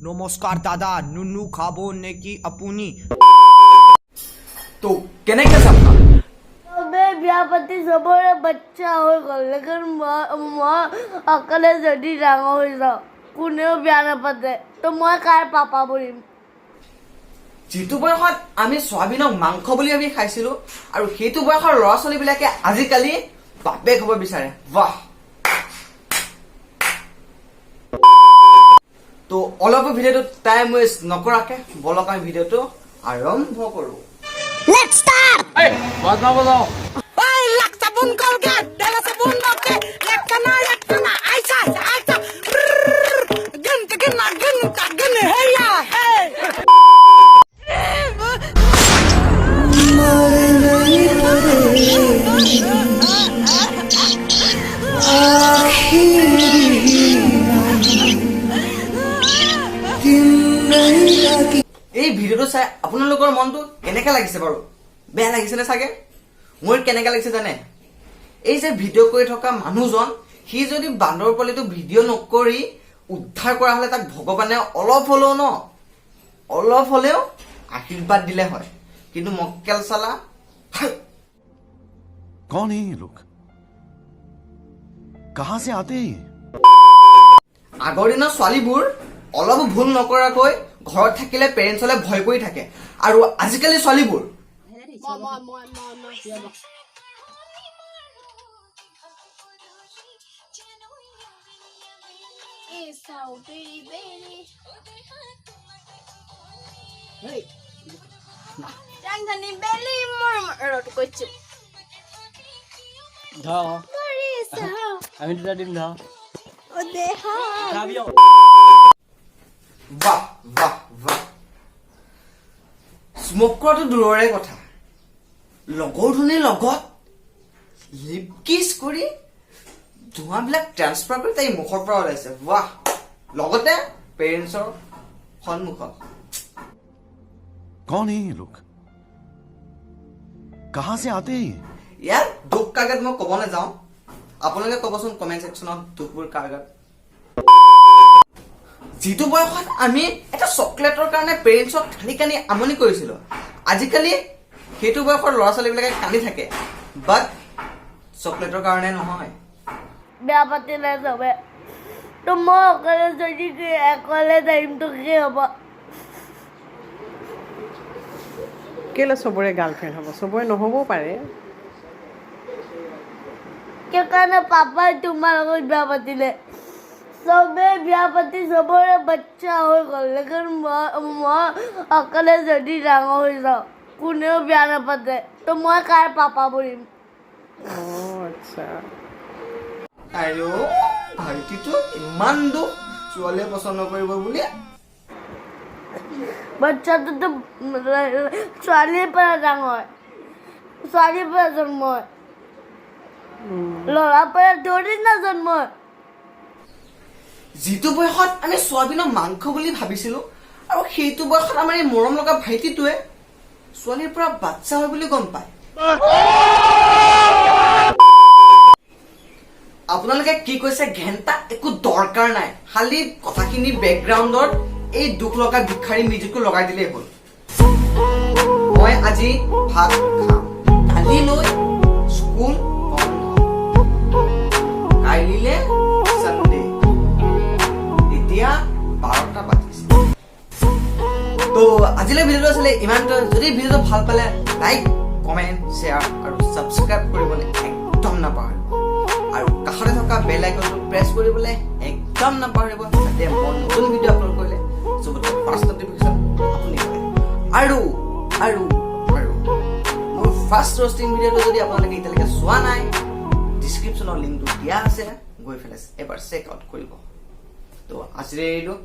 নমস্কাৰ দাদা নুনু খাব নেকি আপুনি तो কেনেকে যাম मैं ब्याह पाती सबरे बच्चा हो गल लेकिन मैं अकेले जल्दी डांगर हो जाओ कोनेও ब्याह नापाते तो मैं কাৰ পাপা বলিম যিটো বয়সত আমি সয়াবিনক মাংস বুলি আমি খাইছিলো আৰু সেইটো বয়সৰ ল'ৰা ছোৱালী বিলাকে আজিকালি বাপেক হ'ব বিচাৰে বাহ তো অলপ ভিডিঅ'টো টাইম ৱেষ্ট নকৰাকে বলক আমি ভিডিঅ'টো আৰম্ভ কৰো लेट्स स्टार्ट এই বাজনা বজাও ओए लक साबुन कोलगेट डेला साबुन नोके लकना आइसा गन हेया हे এই ভিডিঅ'টো চাই আপোনালোকৰ মনটো কেনেকৈ লাগিছে বাৰু বেয়া লাগিছে নে চাগে মোৰ কেনেকৈ লাগিছে জানে এই যে ভিডিঅ' কৰি থকা মানুহজন সি যদি বান্দৰ পোৱালিটো ভিডিঅ' নকৰি উদ্ধাৰ কৰা হলে তাক ভগৱানে অলপ হ'লেও আশীৰ্বাদ দিলে হয় কিন্তু মক্কেল চালা कौन है ये लोग कहां से आते हैं আগৰ দিনৰ ছোৱালীবোৰ অলপ ভুল নকৰাকৈ ঘৰত থাকিলে পেৰেণ্টছলে ভয় কৰি থাকে আৰু আজিকালি ছোৱালীবোৰ Jangan beli murmur kecil. ধৰ Marisa. আমি দুটা দিম ধৰ Odeha. যাবি বাহ বাহ বাহ স্মক কৰাটো দূৰৰে কথা লগৰজনীৰ লগত লিপ কিছ কৰি ধোঁৱাবিলাক ট্ৰান্সফাৰ কৰি তাই মুখৰ পৰা ওলাইছে বাহ লগতে পেৰেণ্টছৰ সন্মুখত कौन है ये लोग कहां से आते हैं ইয়াৰ দুখ কাগজ মই ক'ব নাযাওঁ আপোনালোকে ক'বচোন কমেণ্ট ছেকশ্যনত দুখবোৰ কাগজ যিটো বয়সত আমি এটা চকলেটৰ কাৰণে পেৰেণ্টছক কানি আমনি কৰিছিলো আজিকালি সেইটো বয়সৰ ল'ৰা ছোৱালীবিলাকে কান্দি থাকে বাট চকলেটৰ কাৰণে নহয় Biar pati lah sampai. Tu mau kalau jadi ke kalau time tu ke apa? কেলে সবৰে গাৰ্লফ্ৰেণ্ড হ'ব সবৰে নহ'বও পাৰে Kau karena papa cuma aku biar pati le. Sampai biar pati सबरे बच्चा हो गल लेकिन मैं अकेले jadi डांगर हो जाओ कोनेও बियाह नापाते तो मैं কাৰ পাপা বলিম অঁ আচ্ছা আৰু ভাইটিটো ইমান দুখ ছোৱালীয়ে পচন্দ কৰিব বুলি बच्चा तो ছোৱালীৰ পৰা ডাঙৰ ছোৱালীৰ পৰা জন্ম হয় ল'ৰাৰ পৰা ধৰি না জন্ম হয় যিটো বয়সত আমি চয়াবিনৰ মাংস বুলি ভাবিছিলো আৰু সেইটো বয়সত আমাৰ এই মৰম লগা ভাইটিটোৱে ছোৱালীৰ পৰা বাচ্চা হয় বুলি গম পায় আপোনালোকে কি কৈছে ঘেণ্টা একো দৰকাৰ নাই খালি কথাখিনি বেকগ্ৰাউণ্ডত এই দুখ লগা ভিক্ষাৰী মিউজিকটো লগাই দিলেই হ'ল মই আজি ভাত খাম কালিলৈ স্কুল বন্ধ কাইলিলে সানডে এতিয়া 12টা বাজিছে তো আজিলৈ ভিডিঅ'টো আছিলে ইমানটো যদি ভিডিঅ'টো ভাল পালে লাইক কমেণ্ট শ্বেয়াৰ আৰু ছাবস্ক্ৰাইব কৰিবলৈ একদম নাপাহৰিব আৰু কাষতে থকা বেল আইকনটো প্ৰেছ কৰিবলৈ একদম নাপাহৰিব যাতে মই নতুন ভিডিঅ' আপলোড কৰিলে চবতে ফাৰ্ষ্ট নটিফিকেশ্যন আপুনি পায় আৰু আৰু আৰু মোৰ ফাৰ্ষ্ট ৰষ্টিং ভিডিঅ'টো যদি আপোনালোকে এতিয়ালৈকে চোৱা নাই ডিছক্ৰিপশ্যনৰ লিংকটো দিয়া আছে গৈ পেলাই এবাৰ চেক আউট কৰিব তো আজিলৈ এৰিলোঁ